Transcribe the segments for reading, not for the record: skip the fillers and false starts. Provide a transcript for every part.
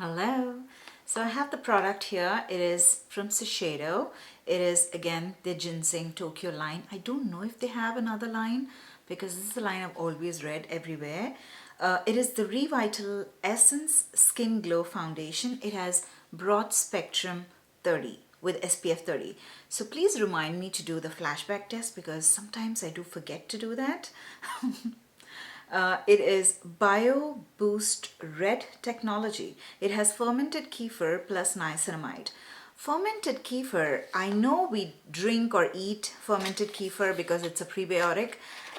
Hello. So I have the product here. It is from Shiseido. It is again the Ginseng Tokyo line. I don't know if they have another line because this is the line I've always read everywhere. It is the RevitalEssence Skin Glow Foundation. It has broad spectrum 30 with SPF 30. So please remind me to do the flashback test because sometimes I do forget to do that. It is Bio Boost Red technology. It has fermented kefir plus niacinamide. Fermented kefir, I know we drink or eat fermented kefir because it's a prebiotic,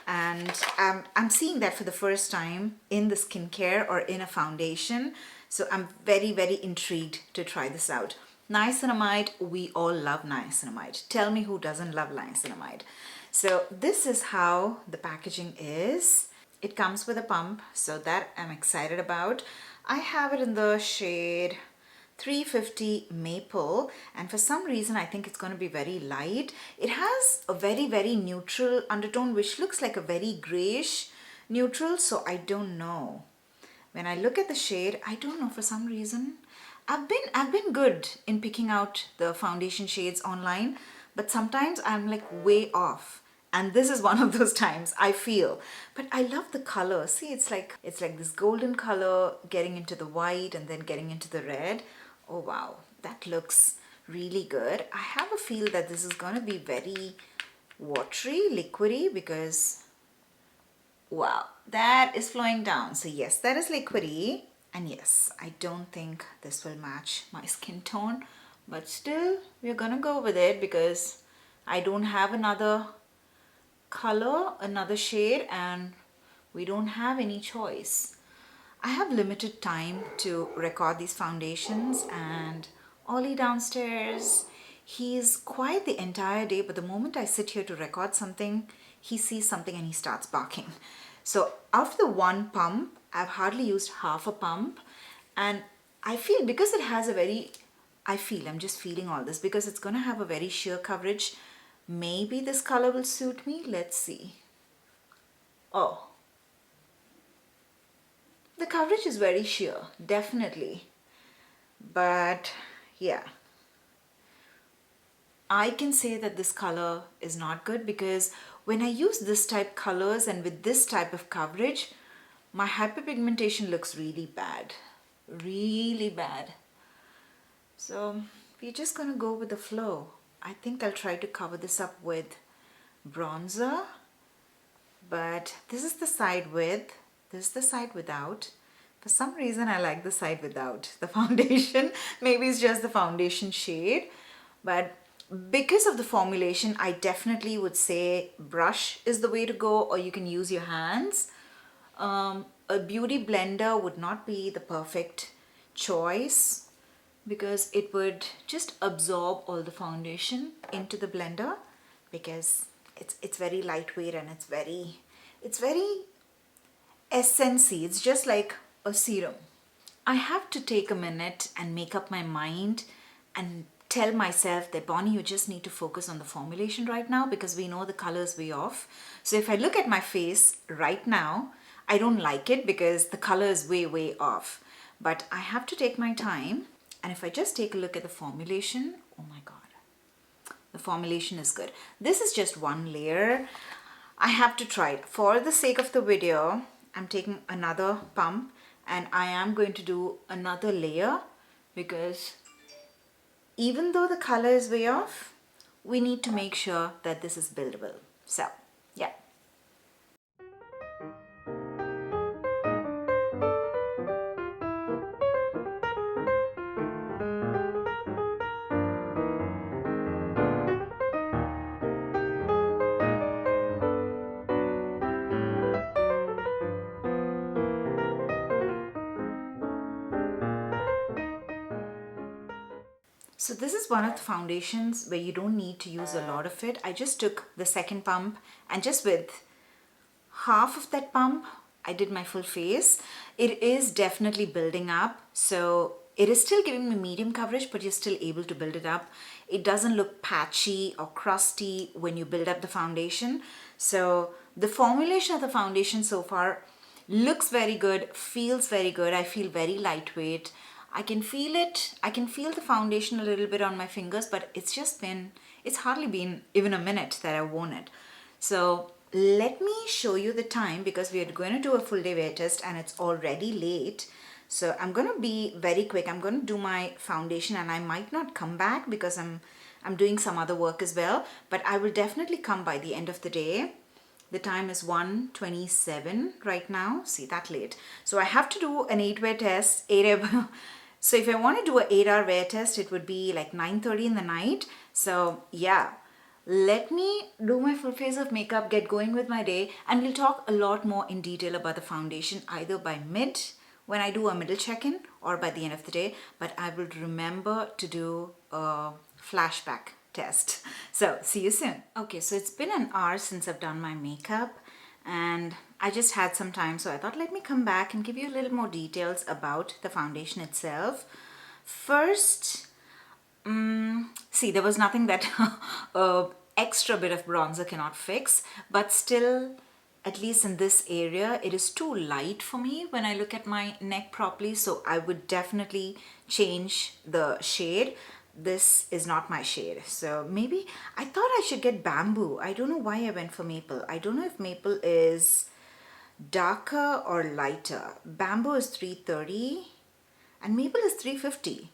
and I'm seeing that for the first time in the skincare or in a foundation. So I'm very, very intrigued to try this out. Niacinamide, we all love niacinamide. Tell me who doesn't love niacinamide. So this is how the packaging is. It comes with a pump, so that I'm excited about. I have it in the shade 350 Maple, and for some reason I think it's going to be very light. It has a very, very neutral undertone which looks like a very grayish neutral, so I don't know. When I look at the shade, I don't know, for some reason. I've been good in picking out the foundation shades online, but sometimes I'm like way off. And this is one of those times, I feel. But I love the color. See, it's like this golden color getting into the white and then getting into the red. Oh wow, that looks really good. I have a feel that this is going to be very watery, liquidy, because wow, that is flowing down. So yes, that is liquidy. And yes, I don't think this will match my skin tone. But still, we're going to go with it because I don't have another color, another shade, and we don't have any choice. I have limited time to record these foundations, and Ollie downstairs, he's quiet the entire day, but the moment I sit here to record something, he sees something and he starts barking. So after the one pump, I've hardly used half a pump, and I feel because it has a very, I'm just feeling all this because it's going to have a very sheer coverage. Maybe this color will suit me. Let's see. Oh, the coverage is very sheer, definitely. But yeah, I can say that this color is not good because when I use this type colors and with this type of coverage, my hyperpigmentation looks really bad. Really bad. So we're just gonna go with the flow. I think I'll try to cover this up with bronzer, but this is the side with, this is the side without. For some reason I like the side without the foundation. Maybe it's just the foundation shade, but because of the formulation, I definitely would say brush is the way to go, or you can use your hands. A beauty blender would not be the perfect choice because it would just absorb all the foundation into the blender because it's very lightweight and it's very essency. It's just like a serum. I have to take a minute and make up my mind and tell myself that Bonnie, you just need to focus on the formulation right now because we know the color is way off. So if I look at my face right now, I don't like it because the color is way off. But I have to take my time. And if I just take a look at the formulation, oh my God, the formulation is good. This is just one layer. I have to try it. For the sake of the video, I'm taking another pump and I am going to do another layer because even though the color is way off, we need to make sure that this is buildable. So, yeah. So this is one of the foundations where you don't need to use a lot of it. I just took the second pump and just with half of that pump, I did my full face. It is definitely building up. So it is still giving me medium coverage, but you're still able to build it up. It doesn't look patchy or crusty when you build up the foundation. So the formulation of the foundation so far looks very good, feels very good. I feel very lightweight. I can feel it. I can feel the foundation a little bit on my fingers, but it's hardly been even a minute that I've worn it. So let me show you the time because we are going to do a full day wear test and it's already late. So I'm going to be very quick. I'm going to do my foundation and I might not come back because I'm doing some other work as well, but I will definitely come by the end of the day. The time is 1:27 right now. See, that late. So I have to do an 8-wear test. So if I want to do an 8-hour wear test, it would be like 9:30 in the night. So yeah, let me do my full face of makeup, get going with my day, and we'll talk a lot more in detail about the foundation either by mid when I do a middle check-in or by the end of the day. But I will remember to do a flashback test. So see you soon. Okay, so it's been an hour since I've done my makeup and I just had some time, so I thought let me come back and give you a little more details about the foundation itself. First, see, there was nothing that extra bit of bronzer cannot fix, but still, at least in this area, it is too light for me when I look at my neck properly, so I would definitely change the shade. This is not my shade, so maybe I thought I should get bamboo. I don't know why I went for maple. I don't know if maple is darker or lighter. Bamboo is 330 and maple is 350.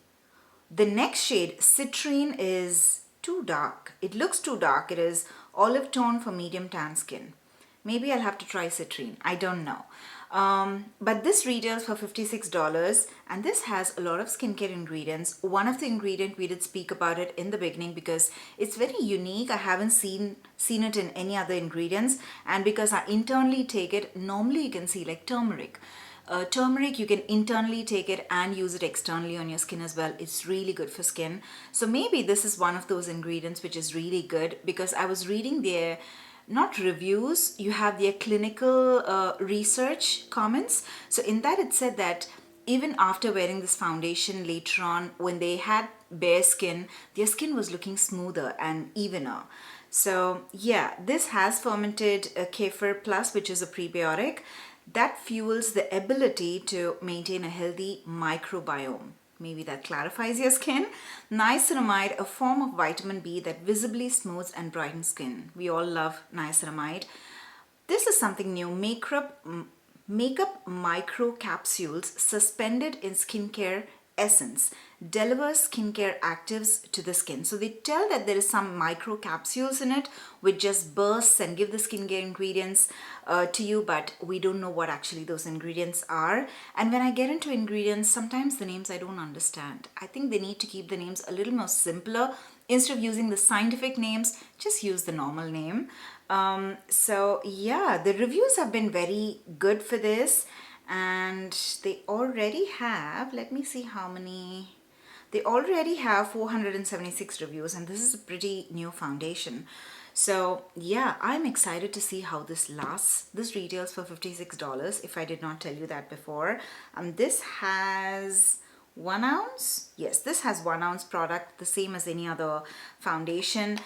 The next shade, citrine, is too dark. It looks too dark. It is olive tone for medium tan skin. Maybe I'll have to try citrine. I don't know. But this retails for $56 and this has a lot of skincare ingredients. One of the ingredients, we did speak about it in the beginning because it's very unique. I haven't seen it in any other ingredients, and because I internally take it, normally you can see like turmeric. Turmeric, you can internally take it and use it externally on your skin as well. It's really good for skin. So maybe this is one of those ingredients which is really good, because I was reading their, not reviews, you have their clinical research comments. So in that it said that even after wearing this foundation later on, when they had bare skin, their skin was looking smoother and evener. So yeah, this has fermented kefir plus, which is a prebiotic that fuels the ability to maintain a healthy microbiome. Maybe that clarifies your skin. Niacinamide, a form of vitamin B that visibly smooths and brightens skin. We all love niacinamide. This is something new. Makeup micro capsules suspended in skincare essence delivers skincare actives to the skin. So they tell that there is some micro capsules in it which just bursts and give the skincare ingredients to you, but we don't know what actually those ingredients are. And when I get into ingredients, sometimes the names I don't understand. I think they need to keep the names a little more simpler. Instead of using the scientific names, just use the normal name. So yeah, the reviews have been very good for this, and they already have, let me see how many, they already have 476 reviews, and this is a pretty new foundation. So yeah, I'm excited to see how this lasts. This retails for $56, if I did not tell you that before. This has 1 ounce. Yes, this has 1 ounce product, the same as any other foundation.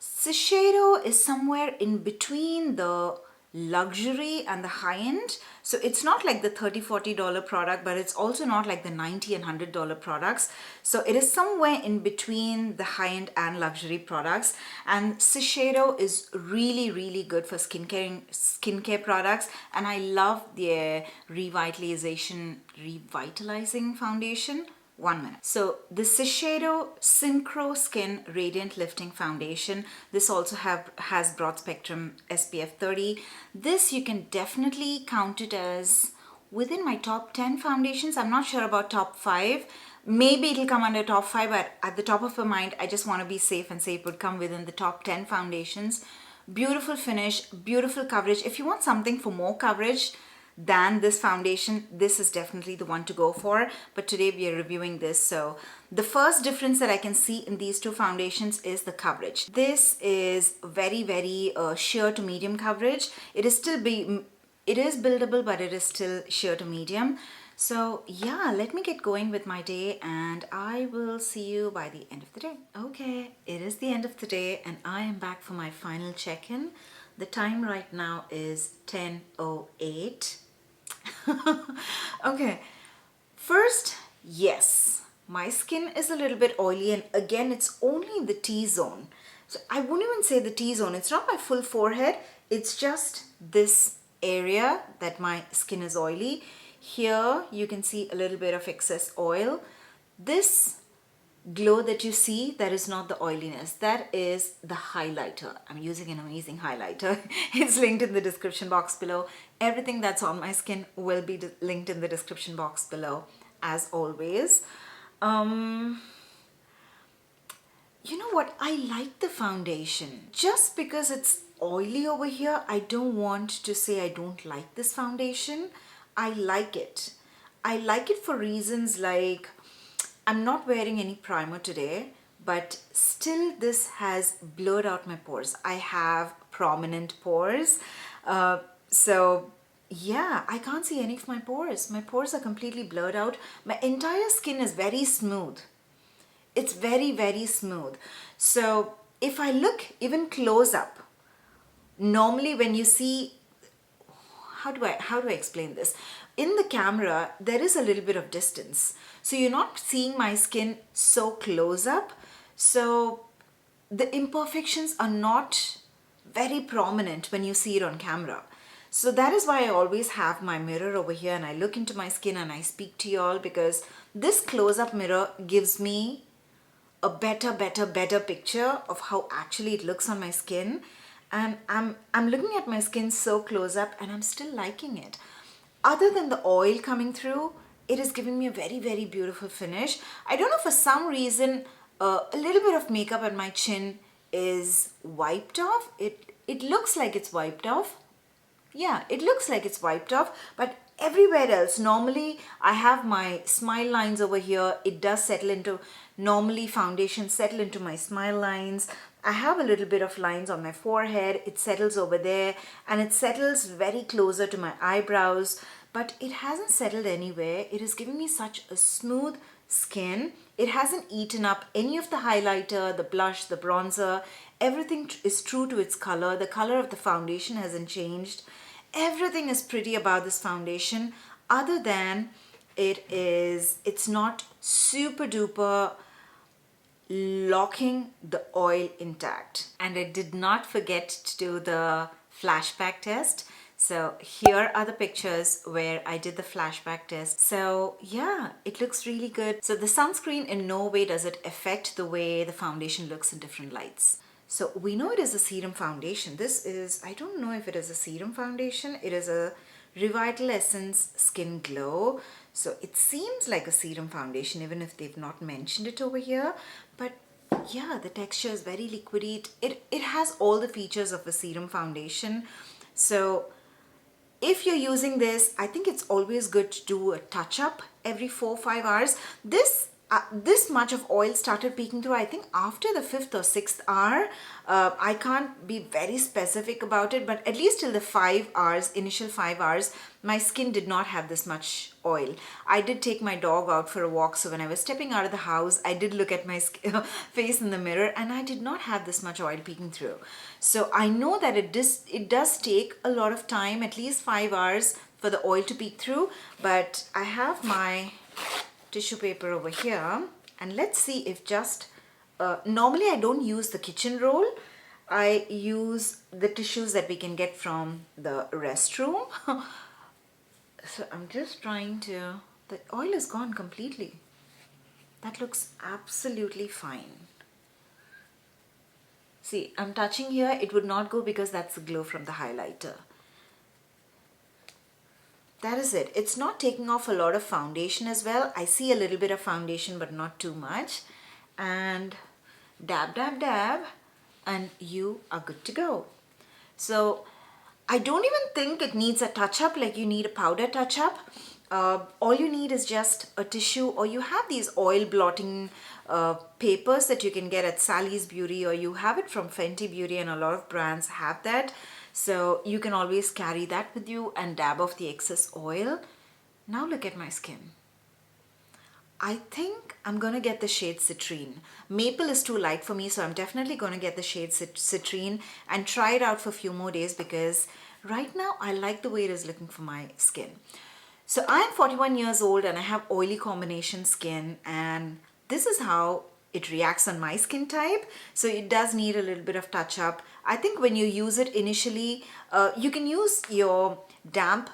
Shiseido is somewhere in between the luxury and the high-end. So it's not like the $30-40 product, but it's also not like the $90 and $100 products. So it is somewhere in between the high-end and luxury products. And Shiseido is really, really good for skincare products. And I love their revitalizing foundation. 1 minute. So the Shiseido Synchro Skin Radiant Lifting Foundation. This also has broad spectrum SPF 30. This you can definitely count it as within my top 10 foundations. I'm not sure about top 5. Maybe it'll come under top 5, but at the top of my mind, I just want to be safe and say it would come within the top 10 foundations. Beautiful finish, beautiful coverage. If you want something for more coverage than this foundation, this is definitely the one to go for. But today we are reviewing this. So the first difference that I can see in these two foundations is the coverage. This is very, very sheer to medium coverage. It is buildable, but it is still sheer to medium. So yeah, let me get going with my day and I will see you by the end of the day. Okay, it is the end of the day and I am back for my final check-in. The time right now is 10:08. Okay, first, Yes, my skin is a little bit oily, and again, it's only in the T-zone. So I wouldn't even say the T-zone. It's not my full forehead. It's just this area that my skin is oily. Here, you can see a little bit of excess oil. This glow that you see, that is not the oiliness. That is the highlighter. I'm using an amazing highlighter. It's linked in the description box below. Everything that's on my skin will be linked in the description box below, as always. You know what? I like the foundation. Just because it's oily over here, I don't want to say I don't like this foundation. I like it. I like it for reasons like I'm not wearing any primer today, but still this has blurred out my pores. I have prominent pores. So yeah, I can't see any of my pores. My pores are completely blurred out. My entire skin is very smooth. It's very, very smooth. So if I look even close up, normally when you see, how do I explain this? In the camera, there is a little bit of distance. So you're not seeing my skin so close up. So the imperfections are not very prominent when you see it on camera. So that is why I always have my mirror over here and I look into my skin and I speak to you all, because this close-up mirror gives me a better picture of how actually it looks on my skin. And I'm looking at my skin so close up and I'm still liking it. Other than the oil coming through, it is giving me a very, very beautiful finish. I don't know, for some reason, a little bit of makeup on my chin is wiped off. It looks like it's wiped off. Yeah, it looks like it's wiped off, but everywhere else, normally I have my smile lines over here. It does settle into, normally foundation settle into my smile lines. I have a little bit of lines on my forehead. It settles over there and it settles very closer to my eyebrows, but it hasn't settled anywhere. It is giving me such a smooth skin. It hasn't eaten up any of the highlighter, the blush, the bronzer. Everything is true to its color. The color of the foundation hasn't changed. Everything is pretty about this foundation, other than it's not super duper locking the oil intact. And I did not forget to do the flashback test. So here are the pictures where I did the flashback test. So yeah, it looks really good. So the sunscreen in no way does it affect the way the foundation looks in different lights. So we know it is a serum foundation. This is, I don't know if it is a serum foundation. It is a RevitalEssence Skin Glow. So it seems like a serum foundation, even if they've not mentioned it over here. But yeah, the texture is very liquidy. It has all the features of a serum foundation. So if you're using this, I think it's always good to do a touch-up every 4-5 hours. This much of oil started peeking through, I think, after the 5th or 6th hour. I can't be very specific about it, but at least till the 5 hours, initial 5 hours, my skin did not have this much oil. I did take my dog out for a walk, so when I was stepping out of the house, I did look at my face in the mirror and I did not have this much oil peeking through. So I know that it does take a lot of time, at least 5 hours, for the oil to peek through, but I have my tissue paper over here, and let's see if just normally I don't use the kitchen roll. I use the tissues that we can get from the restroom. So I'm just trying to, the oil is gone completely. That looks absolutely fine. See, I'm touching here, it would not go because that's the glow from the highlighter. That is it. It's not taking off a lot of foundation as well. I see a little bit of foundation, but not too much. And dab, dab, dab, and you are good to go. So I don't even think it needs a touch-up like you need a powder touch-up. All you need is just a tissue, or you have these oil blotting papers that you can get at Sally's Beauty, or you have it from Fenty Beauty, and a lot of brands have that. So you can always carry that with you and dab off the excess oil. Now look at my skin. I think I'm going to get the shade Citrine. Maple is too light for me, so I'm definitely going to get the shade Citrine and try it out for a few more days, because right now I like the way it is looking for my skin. So I'm 41 years old and I have oily combination skin, and this is how it reacts on my skin type. So it does need a little bit of touch up. I think when you use it initially, you can use your damp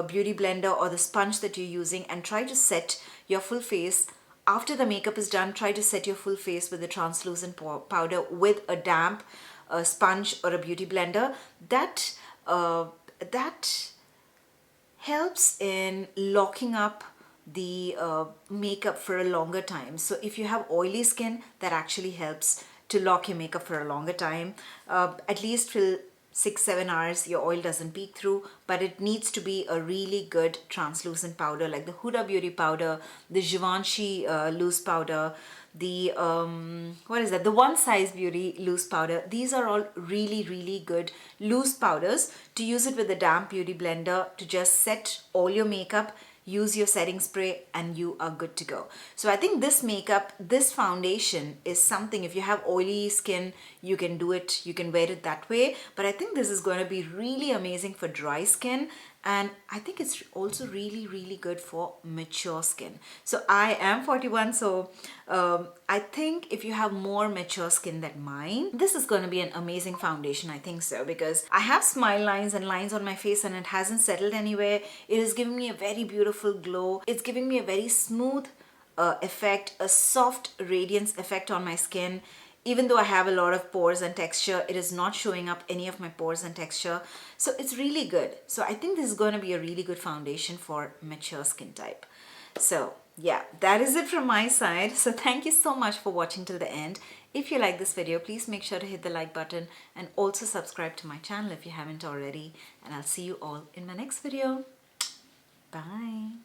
beauty blender or the sponge that you're using and try to set your full face. After the makeup is done, try to set your full face with a translucent powder with a damp sponge or a beauty blender. That helps in locking up the makeup for a longer time. So if you have oily skin, that actually helps to lock your makeup for a longer time, at least till 6-7 hours. Your oil doesn't peek through, but it needs to be a really good translucent powder, like the Huda Beauty powder, the Givenchy loose powder, the what is that, the One Size Beauty loose powder. These are all really good loose powders to use it with a damp beauty blender to just set all your makeup. Use your setting spray and you are good to go. So I think this makeup, this foundation is something, if you have oily skin, you can do it, you can wear it that way. But I think this is going to be really amazing for dry skin, and I think it's also really good for mature skin. So I am 41, so I think if you have more mature skin than mine, this is going to be an amazing foundation. I think so, because I have smile lines and lines on my face and it hasn't settled anywhere. It is giving me a very beautiful glow. It's giving me a very smooth effect, a soft radiance effect on my skin. Even though I have a lot of pores and texture, it is not showing up any of my pores and texture. So it's really good. So I think this is going to be a really good foundation for mature skin type. So yeah, that is it from my side. So thank you so much for watching till the end. If you like this video, please make sure to hit the like button and also subscribe to my channel if you haven't already. And I'll see you all in my next video. Bye.